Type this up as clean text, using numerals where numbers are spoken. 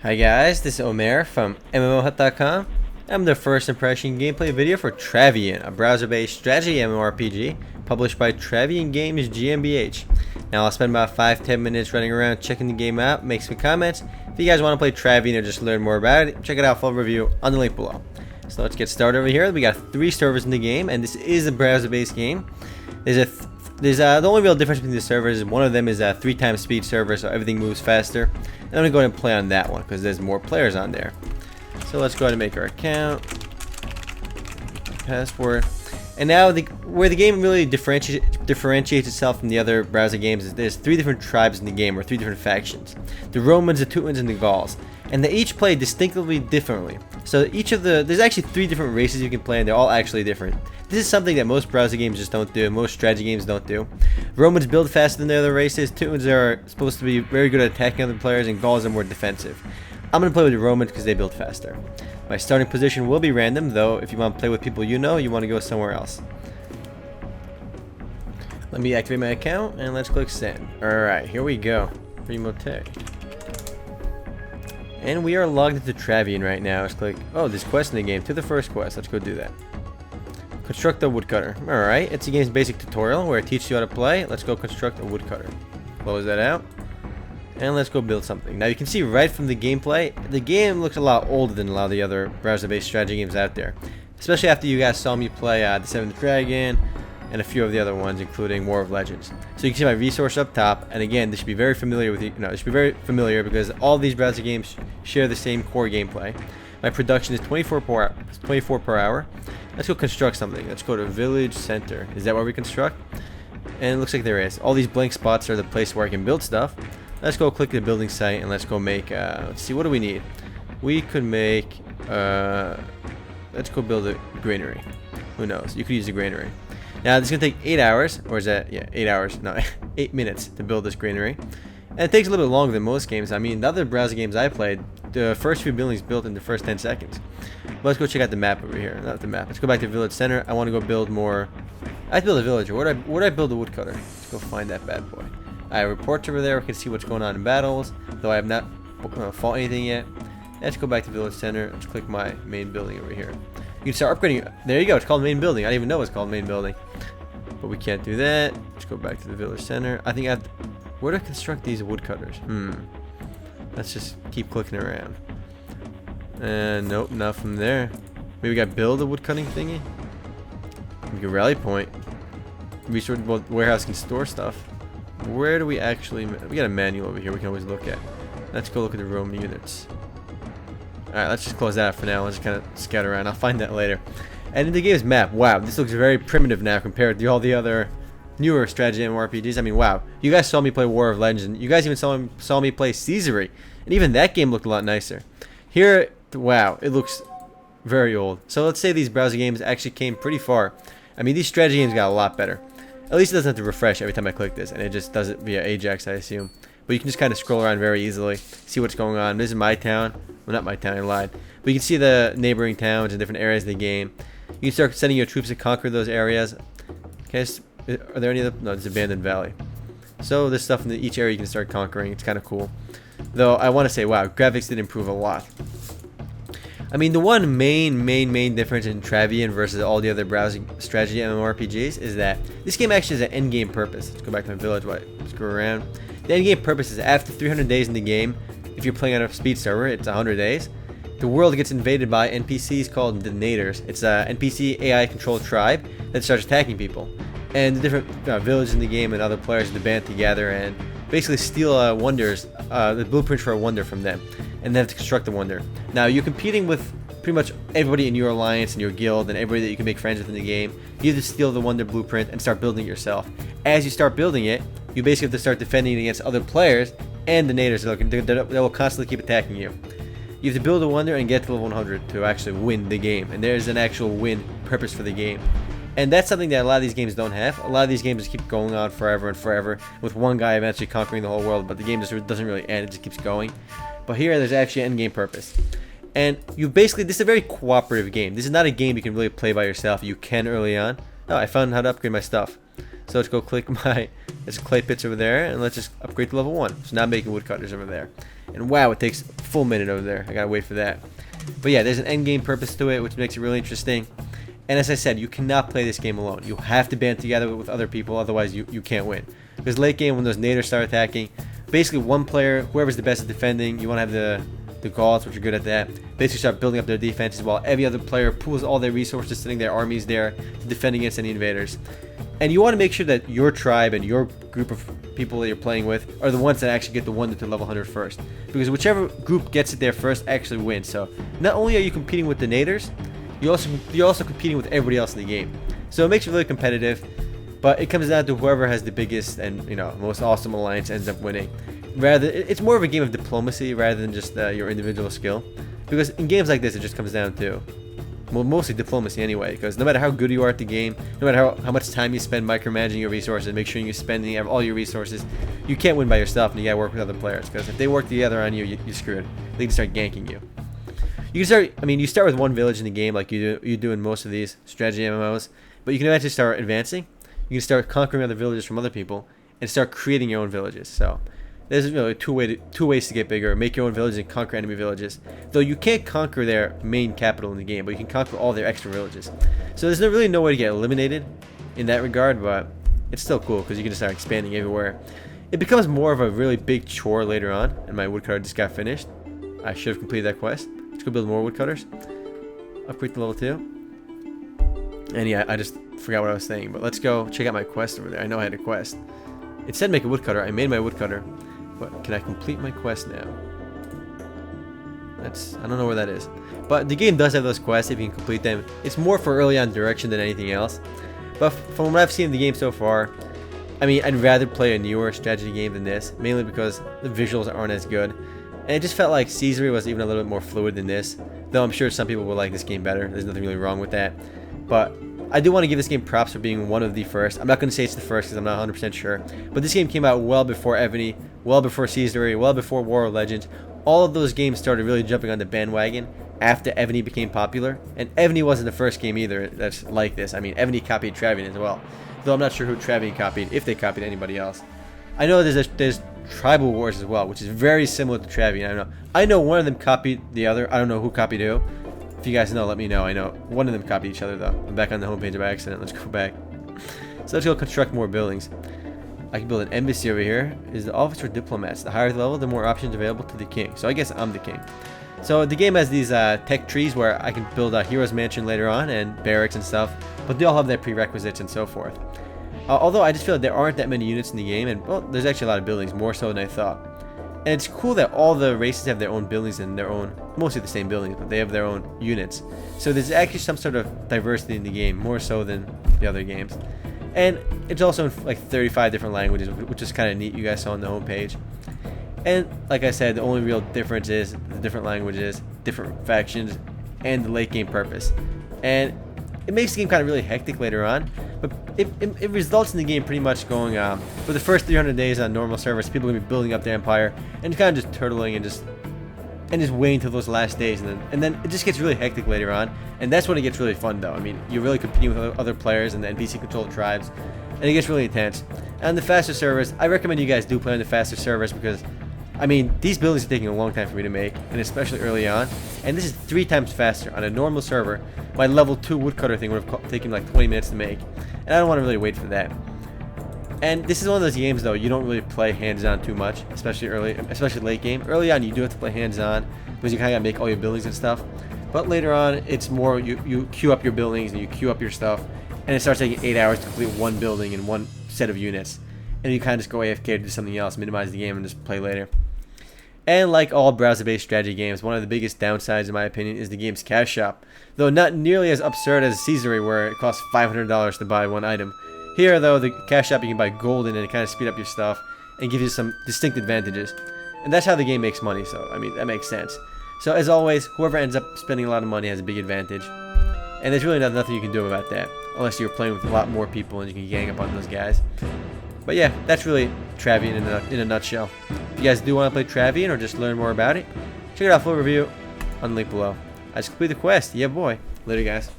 Hi guys, this is Omer from MMOHut.com. I'm the first impression gameplay video for Travian, a browser-based strategy MMORPG published by Travian Games GmbH. Now I'll spend about 5-10 minutes running around checking the game out, make some comments. If you guys want to play Travian or just learn more about it, check it out, full review on the link below. So let's get started over here. We got 3 servers in the game, and this is a browser-based game. The only real difference between the servers is one of them is a 3 times speed server, so everything moves faster. And I'm going to go ahead and play on that one because there's more players on there. So let's go ahead and make our account. Password. And now where the game really differentiates itself from the other browser games is there's 3 different tribes in the game, or 3 different factions. The Romans, the Teutons, and the Gauls. And they each play distinctively differently. So there's actually 3 different races you can play, and they're all actually different. This is something that most browser games just don't do, most strategy games don't do. Romans build faster than the other races, Teutons are supposed to be very good at attacking other players, and Gauls are more defensive. I'm going to play with the Romans because they build faster. My starting position will be random, though if you want to play with people you want to go somewhere else. Let me activate my account, and let's click send. Alright, here we go. Primo Tech. And we are logged into Travian right now. Let's click, oh, there's quests in the game. To the first quest, let's go do that. Construct a woodcutter. Alright, it's the game's basic tutorial where it teaches you how to play. Let's go construct a woodcutter. Close that out. And let's go build something. Now you can see right from the gameplay, the game looks a lot older than a lot of the other browser-based strategy games out there. Especially after you guys saw me play the 7th Dragon and a few of the other ones, including War of Legends. So you can see my resource up top, and again, this should be very familiar with you. This should be very familiar because all these browser games share the same core gameplay. My production is 24 per hour. Let's go construct something. Let's go to Village Center. Is that where we construct? And it looks like there is. All these blank spots are the place where I can build stuff. Let's go click the building site and let's go make, let's see, what do we need? We could make, let's go build a granary. Who knows? You could use a granary. Now, this is going to take 8 hours, or is that, yeah, 8 hours, no, 8 minutes to build this granary. And it takes a little bit longer than most games. I mean, the other browser games I played, the first few buildings built in the first 10 seconds. But let's go check out the map over here. Not the map. Let's go back to Village Center. I want to go build more. I have to build a villager. Where'd I build a woodcutter? Let's go find that bad boy. I have reports over there. We can see what's going on in battles, though I have not fought anything yet. Let's go back to Village Center. Let's click my main building over here. You can start upgrading. There you go. It's called main building. I didn't even know it's called main building. But we can't do that. Let's go back to the Village Center. I think I have to, where do I construct these woodcutters? Let's just keep clicking around. And nope, not from there. Maybe we got build a woodcutting thingy. We can rally point. Resource warehouse can store stuff. Where do we actually? We got a manual over here we can always look at. Let's go look at the Roman units. Alright, let's just close that out for now. Let's just kind of scout around. I'll find that later. And in the game's map, wow, this looks very primitive now compared to all the other newer strategy MMORPGs. I mean, wow. You guys saw me play War of Legends, and you guys even saw me play Caesarea, and even that game looked a lot nicer. Here, wow, it looks very old. So let's say these browser games actually came pretty far. I mean, these strategy games got a lot better. At least it doesn't have to refresh every time I click this, and it just does it via Ajax, I assume. But you can just kind of scroll around very easily, see what's going on. This is my town. Well, not my town, I lied. But you can see the neighboring towns and different areas of the game. You can start sending your troops to conquer those areas. Okay, are there any other? No, it's Abandoned Valley. So there's stuff in each area you can start conquering. It's kind of cool. Though I want to say, wow, graphics did improve a lot. I mean, the one main difference in Travian versus all the other browsing strategy MMORPGs is that this game actually has an end game purpose. Let's go back to my village. Let's go around. The end game purpose is after 300 days in the game, if you're playing on a speed server, it's 100 days. The world gets invaded by NPCs called the Naders. It's an NPC AI controlled tribe that starts attacking people. And the different villages in the game and other players to band together and basically steal wonders, the blueprint for a wonder from them. And they have to construct the wonder. Now, you're competing with pretty much everybody in your alliance and your guild and everybody that you can make friends with in the game. You have to steal the wonder blueprint and start building it yourself. As you start building it, you basically have to start defending against other players and the Naders that will constantly keep attacking you. You have to build a wonder and get to level 100 to actually win the game. And there's an actual win purpose for the game. And that's something that a lot of these games don't have. A lot of these games just keep going on forever and forever, with one guy eventually conquering the whole world, but the game just doesn't really end, it just keeps going. But here, there's actually an end game purpose. And you basically, this is a very cooperative game. This is not a game you can really play by yourself. You can early on. Oh, I found how to upgrade my stuff. So let's go click my There's clay pits over there, and let's just upgrade to level 1. So now I'm making woodcutters over there. And wow, it takes a full minute over there. I gotta wait for that. But yeah, there's an end game purpose to it, which makes it really interesting. And as I said, you cannot play this game alone. You have to band together with other people, otherwise you can't win. Because late game, when those naders start attacking, basically one player, whoever's the best at defending, you want to have the Gauls, which are good at that, basically start building up their defenses while every other player pools all their resources, sending their armies there to defend against any invaders. And you want to make sure that your tribe and your group of people that you're playing with are the ones that actually get the wonder to level 100 first. Because whichever group gets it there first actually wins. So not only are you competing with the naders, you're also competing with everybody else in the game. So it makes it really competitive, but it comes down to whoever has the biggest and most awesome alliance ends up winning. It's more of a game of diplomacy rather than just your individual skill. Because in games like this, it just comes down to, well, mostly diplomacy anyway. Because no matter how good you are at the game, no matter how much time you spend micromanaging your resources, make sure you're spending all your resources, you can't win by yourself, and you gotta work with other players. Because if they work together on you, you're screwed. They can start ganking you. You start with one village in the game like you do in most of these strategy MMOs, but you can eventually start advancing. You can start conquering other villages from other people and start creating your own villages. So there's really two ways to get bigger: make your own villages and conquer enemy villages. Though you can't conquer their main capital in the game, but you can conquer all their extra villages. So there's really no way to get eliminated in that regard, but it's still cool because you can just start expanding everywhere. It becomes more of a really big chore later on, and my woodcutter just got finished. I should have completed that quest. Let's go build more woodcutters. Upgrade to level 2. And yeah, I just forgot what I was saying, but let's go check out my quest over there. I know I had a quest. It said make a woodcutter. I made my woodcutter. But can I complete my quest now? I don't know where that is. But the game does have those quests if you can complete them. It's more for early on direction than anything else. But from what I've seen in the game so far, I mean, I'd rather play a newer strategy game than this, mainly because the visuals aren't as good. And it just felt like Caesarea was even a little bit more fluid than this. Though I'm sure some people will like this game better. There's nothing really wrong with that. But I do want to give this game props for being one of the first. I'm not going to say it's the first because I'm not 100% sure. But this game came out well before Ebony, well before Caesarea, well before War of Legends. All of those games started really jumping on the bandwagon after Ebony became popular. And Ebony wasn't the first game either that's like this. I mean, Ebony copied Travian as well. Though I'm not sure who Travian copied, if they copied anybody else. I know there's Tribal Wars as well, which is very similar to Travian. I know one of them copied the other. I don't know who copied who. If you guys know, let me know. I know one of them copied each other though. I'm back on the homepage by accident. Let's go back. So let's go construct more buildings. I can build an embassy over here. Is the office for diplomats. The higher the level, the more options available to the king. So I guess I'm the king. So the game has these tech trees where I can build a hero's mansion later on and barracks and stuff. But they all have their prerequisites and so forth. Although I just feel like there aren't that many units in the game, and well, there's actually a lot of buildings, more so than I thought. And it's cool that all the races have their own buildings and their own, mostly the same buildings, but they have their own units. So there's actually some sort of diversity in the game, more so than the other games. And it's also in like 35 different languages, which is kind of neat. You guys saw on the homepage. And like I said, the only real difference is the different languages, different factions, and the late game purpose. And it makes the game kind of really hectic later on, but it results in the game pretty much going for the first 300 days on normal servers, people are going to be building up their empire and kind of just turtling and just waiting till those last days, and then it just gets really hectic later on, and that's when it gets really fun though. I mean, you're really competing with other players and the NPC controlled tribes, and it gets really intense. And on the faster servers, I recommend you guys do play on the faster servers because, I mean, these buildings are taking a long time for me to make, and especially early on. And this is 3 times faster. On a normal server, my level 2 woodcutter thing would have taken like 20 minutes to make. And I don't want to really wait for that. And this is one of those games, though, you don't really play hands-on too much, especially late game. Early on, you do have to play hands-on because you kind of got to make all your buildings and stuff. But later on, it's more you queue up your buildings and you queue up your stuff. And it starts taking 8 hours to complete one building and one set of units. And you kind of just go AFK to do something else, minimize the game, and just play later. And like all browser-based strategy games, one of the biggest downsides, in my opinion, is the game's cash shop. Though not nearly as absurd as Caesarea, where it costs $500 to buy one item. Here, though, the cash shop, you can buy gold in and kind of speed up your stuff and give you some distinct advantages. And that's how the game makes money, so, I mean, that makes sense. So, as always, whoever ends up spending a lot of money has a big advantage. And there's really nothing you can do about that, unless you're playing with a lot more people and you can gang up on those guys. But yeah, that's really Travian in a nutshell. If you guys do want to play Travian or just learn more about it, check it out, full review on the link below. I just completed the quest. Yeah, boy. Later, guys.